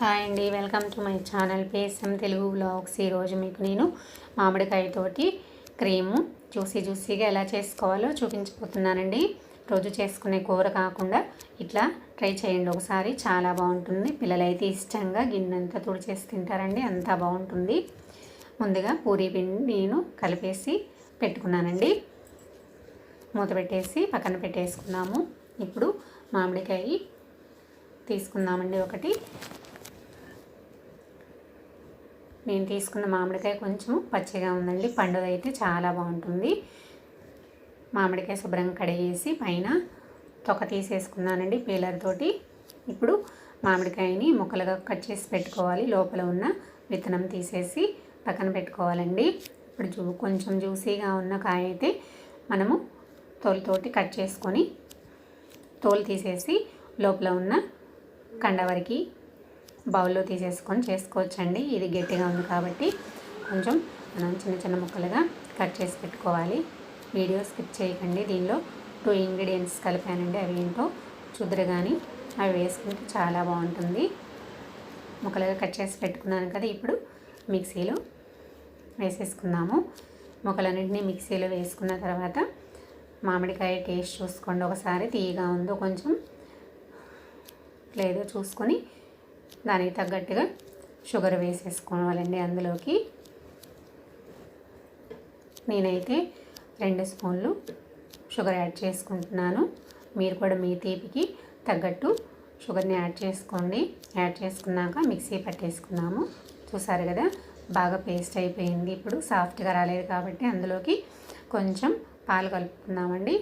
Hi అండి, welcome to my channel PSM Telugu vlogs. ఈరోజు మీకు నేను మామిడికాయతోటి క్రీము జ్యూసీగా ఎలా చేసుకోవాలో చూపించబోతున్నానండి. రోజు చేసుకునే కూర కాకుండా ఇట్లా ట్రై చేయండి ఒకసారి, చాలా బాగుంటుంది. పిల్లలైతే ఇష్టంగా గిన్నెంతా తుడిచేసి తింటారండి, అంతా బాగుంటుంది. ముందుగా పూరీ పిండి నేను కలిపేసి పెట్టుకున్నానండి. మూత పెట్టేసి పక్కన పెట్టేసుకున్నాము. ఇప్పుడు మామిడికాయ తీసుకుందామండి. ఒకటి నేను తీసుకున్న మామిడికాయ కొంచెం పచ్చిగా ఉందండి, పండుగ అయితే చాలా బాగుంటుంది. మామిడికాయ శుభ్రంగా కడిగేసి పైన తొక్క తీసేసుకున్నానండి పీలర్ తోటి. ఇప్పుడు మామిడికాయని ముక్కలుగా కట్ చేసి పెట్టుకోవాలి. లోపల ఉన్న విత్తనం తీసేసి పక్కన పెట్టుకోవాలండి. ఇప్పుడు కొంచెం జ్యూసీగా ఉన్న కాయ అయితే మనము తోలుతోటి కట్ చేసుకొని తోలు తీసేసి లోపల ఉన్న కండ వరకు బౌల్లో తీసేసుకొని చేసుకోవచ్చండి. ఇది గట్టిగా ఉంది కాబట్టి కొంచెం మనం చిన్న ముక్కలుగా కట్ చేసి పెట్టుకోవాలి. వీడియో స్కిప్ చేయకండి. దీనిలో 2 ఇంగ్రీడియంట్స్ కలిపానండి, అవి ఏంటో చూద్దరు కానీ అవి వేసుకుంటే చాలా బాగుంటుంది. ముక్కలుగా కట్ చేసి పెట్టుకున్నాను కదా, ఇప్పుడు మిక్సీలో వేసేసుకుందాము. ముక్కలన్నింటినీ మిక్సీలో వేసుకున్న తర్వాత మామిడికాయ టేస్ట్ చూసుకోండి ఒకసారి, తీయగా ఉందో కొంచెం లేదో చూసుకొని దానికి తగ్గట్టుగా షుగర్ వేసేసుకోవాలండి. అందులోకి నేనైతే 2 స్పూన్లు షుగర్ యాడ్ చేసుకుంటున్నాను. మీరు కూడా మీ తీపికి తగ్గట్టు షుగర్ని యాడ్ చేసుకోండి. యాడ్ చేసుకున్నాక మిక్సీ పట్టేసుకున్నాము. చూసారు కదా, బాగా పేస్ట్ అయిపోయింది. ఇప్పుడు సాఫ్ట్గా రాలేదు కాబట్టి అందులోకి కొంచెం పాలు కలుపుకుందామండి.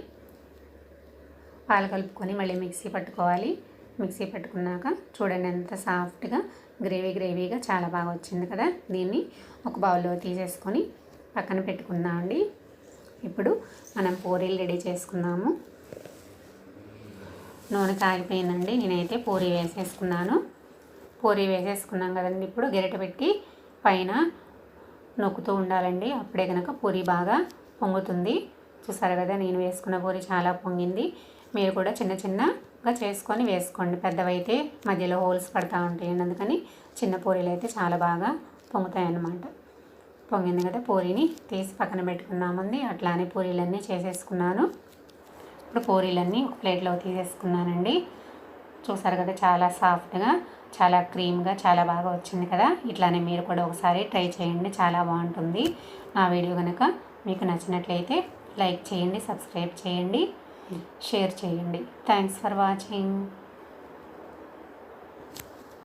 పాలు కలుపుకొని మళ్ళీ మిక్సీ పట్టుకోవాలి. మిక్సీ పెట్టుకున్నాక చూడండి ఎంత సాఫ్ట్గా గ్రేవీగా చాలా బాగా వచ్చింది కదా. దీన్ని ఒక బౌల్లో తీసేసుకొని పక్కన పెట్టుకుందామండి. ఇప్పుడు మనం పూరీలు రెడీ చేసుకుందాము. నూనె కాగిపోయిందండి, నేనైతే పూరీ వేసేసుకున్నాను. పూరీ వేసేసుకున్నాం కదండి. ఇప్పుడు గరిటె పెట్టి పైన నొక్కుతూ ఉండాలండి, అప్పుడే కనుక పూరీ బాగా పొంగుతుంది. చూసారు కదా, నేను వేసుకున్న పూరీ చాలా పొంగింది. మీరు కూడా చిన్నగా చేసుకొని వేసుకోండి. పెద్దవైతే మధ్యలో హోల్స్ పడతా ఉంటాయండి, అందుకని చిన్న పూరీలు అయితే చాలా బాగా పొంగుతాయి అన్నమాట. పొంగింది కదా, పూరీని తీసి పక్కన పెట్టుకున్నామండి. అట్లానే పూరీలన్నీ చేసేసుకున్నాను. ఇప్పుడు పూరీలన్నీ ఒక ప్లేట్లో తీసేసుకున్నానండి. చూసారు కదా, చాలా సాఫ్ట్గా చాలా క్రీమ్గా చాలా బాగా వచ్చింది కదా. ఇట్లానే మీరు కూడా ఒకసారి ట్రై చేయండి, చాలా బాగుంటుంది. నా వీడియో కనుక మీకు నచ్చినట్లయితే లైక్ చేయండి, సబ్స్క్రైబ్ చేయండి, షేర్ చేయండి. Thanks for watching.